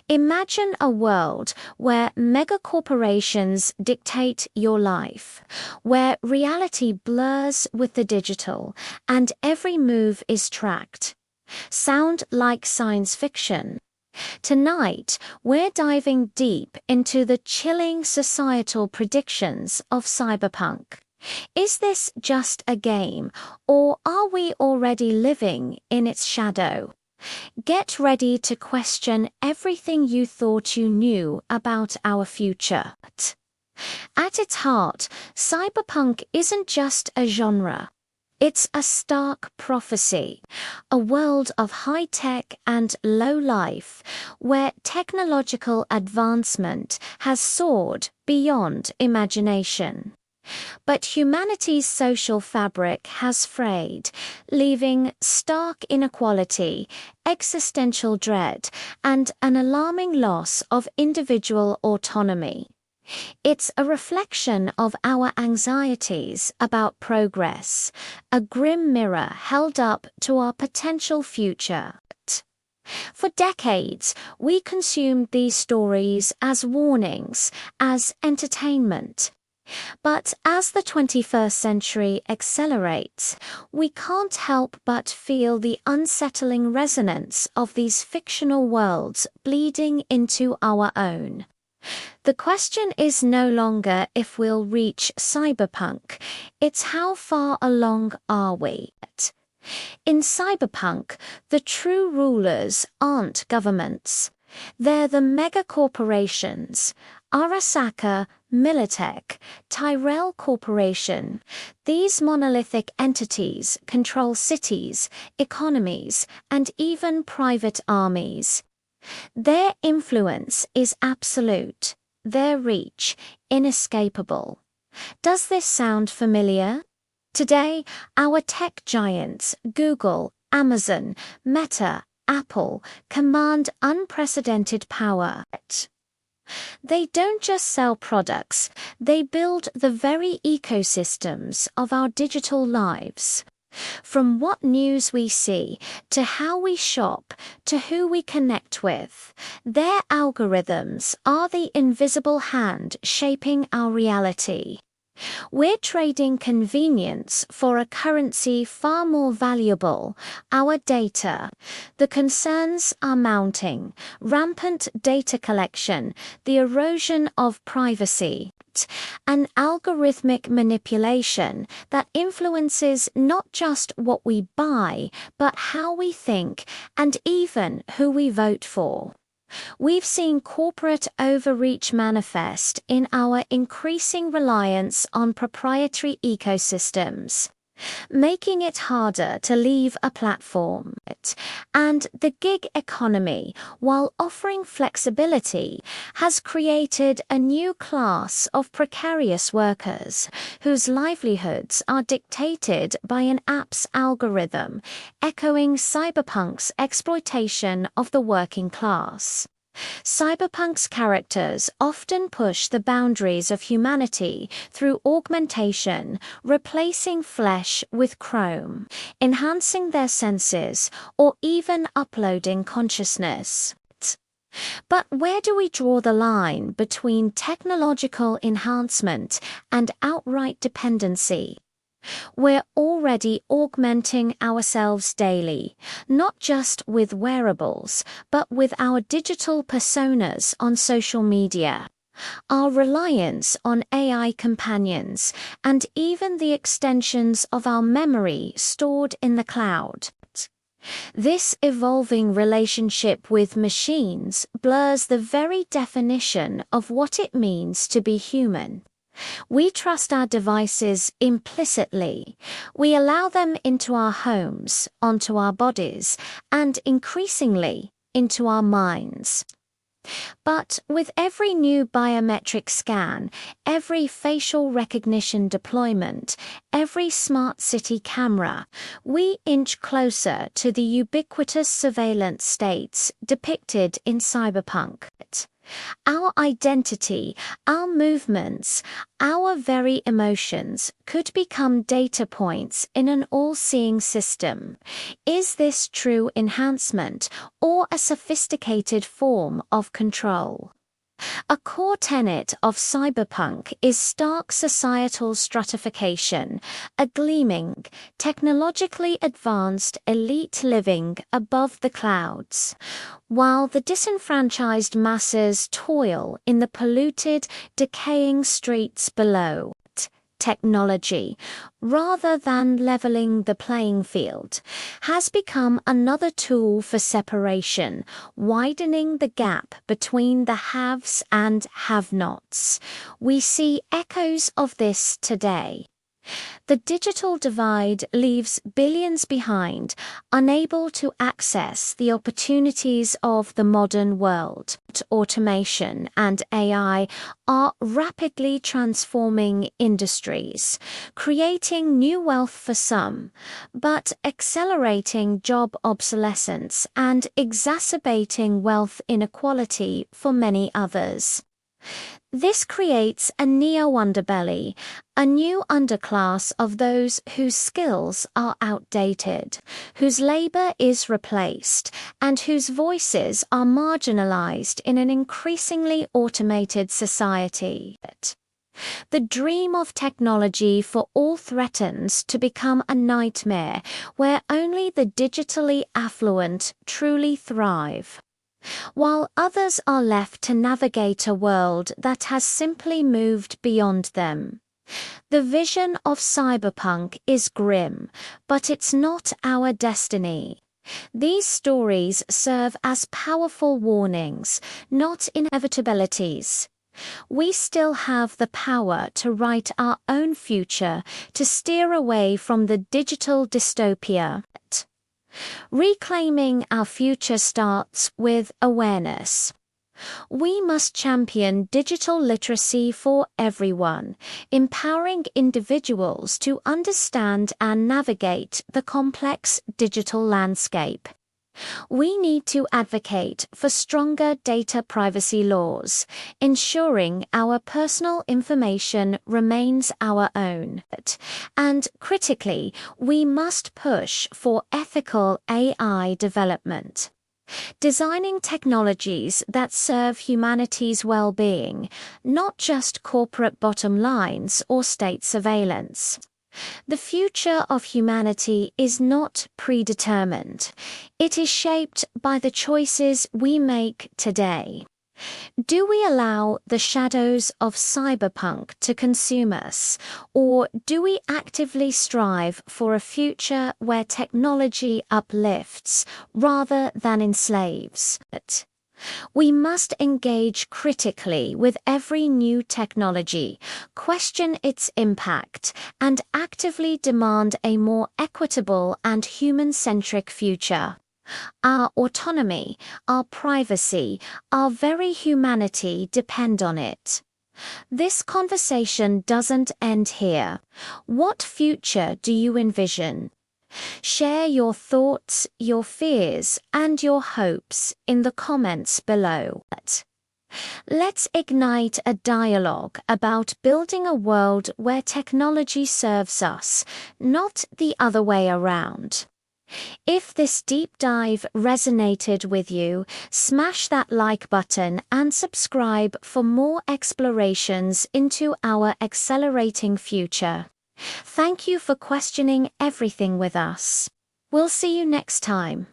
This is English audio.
Imagine a world where megacorporations dictate your life, where reality blurs with the digital and every move is tracked. Sound like science fiction? Tonight, we're diving deep into the chilling societal predictions of cyberpunk. Is this just a game, or are we already living in its shadow? Get ready to question everything you thought you knew about our future. At its heart, cyberpunk isn't just a genre. It's a stark prophecy, a world of high-tech and low-life, where technological advancement has soared beyond imagination. But humanity's social fabric has frayed, leaving stark inequality, existential dread, and an alarming loss of individual autonomy. It's a reflection of our anxieties about progress, a grim mirror held up to our potential future. For decades, we consumed these stories as warnings, as entertainment. But as the 21st century accelerates, we can't help but feel the unsettling resonance of these fictional worlds bleeding into our own. The question is no longer if we'll reach cyberpunk, it's how far along are we? In cyberpunk, the true rulers aren't governments. They're the megacorporations, Arasaka, Militech, Tyrell Corporation. These monolithic entities control cities, economies, and even private armies. Their influence is absolute, their reach inescapable. Does this sound familiar? Today, our tech giants, Google, Amazon, Meta, Apple, command unprecedented power. They don't just sell products, they build the very ecosystems of our digital lives. From what news we see, to how we shop, to who we connect with, their algorithms are the invisible hand shaping our reality. We're trading convenience for a currency far more valuable, our data. The concerns are mounting: rampant data collection, the erosion of privacy, an algorithmic manipulation that influences not just what we buy, but how we think and even who we vote for. We've seen corporate overreach manifest in our increasing reliance on proprietary ecosystems, making it harder to leave a platform. And the gig economy, while offering flexibility, has created a new class of precarious workers whose livelihoods are dictated by an app's algorithm, echoing cyberpunk's exploitation of the working class. Cyberpunk's characters often push the boundaries of humanity through augmentation, replacing flesh with chrome, enhancing their senses, or even uploading consciousness. But where do we draw the line between technological enhancement and outright dependency? We're already augmenting ourselves daily, not just with wearables, but with our digital personas on social media, our reliance on AI companions, and even the extensions of our memory stored in the cloud. This evolving relationship with machines blurs the very definition of what it means to be human. We trust our devices implicitly. We allow them into our homes, onto our bodies, and increasingly, into our minds. But with every new biometric scan, every facial recognition deployment, every smart city camera, we inch closer to the ubiquitous surveillance states depicted in cyberpunk. Our identity, our movements, our very emotions could become data points in an all-seeing system. Is this true enhancement or a sophisticated form of control? A core tenet of cyberpunk is stark societal stratification, a gleaming, technologically advanced elite living above the clouds, while the disenfranchised masses toil in the polluted, decaying streets below. Technology, rather than leveling the playing field, has become another tool for separation, widening the gap between the haves and have-nots. We see echoes of this today. The digital divide leaves billions behind, unable to access the opportunities of the modern world. Automation and AI are rapidly transforming industries, creating new wealth for some, but accelerating job obsolescence and exacerbating wealth inequality for many others. This creates a neo-underbelly, a new underclass of those whose skills are outdated, whose labor is replaced, and whose voices are marginalized in an increasingly automated society. The dream of technology for all threatens to become a nightmare where only the digitally affluent truly thrive, while others are left to navigate a world that has simply moved beyond them. The vision of cyberpunk is grim, but it's not our destiny. These stories serve as powerful warnings, not inevitabilities. We still have the power to write our own future, to steer away from the digital dystopia. Reclaiming our future starts with awareness. We must champion digital literacy for everyone, empowering individuals to understand and navigate the complex digital landscape. We need to advocate for stronger data privacy laws, ensuring our personal information remains our own. And critically, we must push for ethical AI development, designing technologies that serve humanity's well-being, not just corporate bottom lines or state surveillance. The future of humanity is not predetermined. It is shaped by the choices we make today. Do we allow the shadows of cyberpunk to consume us, or do we actively strive for a future where technology uplifts rather than enslaves? We must engage critically with every new technology, question its impact, and actively demand a more equitable and human-centric future. Our autonomy, our privacy, our very humanity depend on it. This conversation doesn't end here. What future do you envision? Share your thoughts, your fears, and your hopes in the comments below. Let's ignite a dialogue about building a world where technology serves us, not the other way around. If this deep dive resonated with you, smash that like button and subscribe for more explorations into our accelerating future. Thank you for questioning everything with us. We'll see you next time.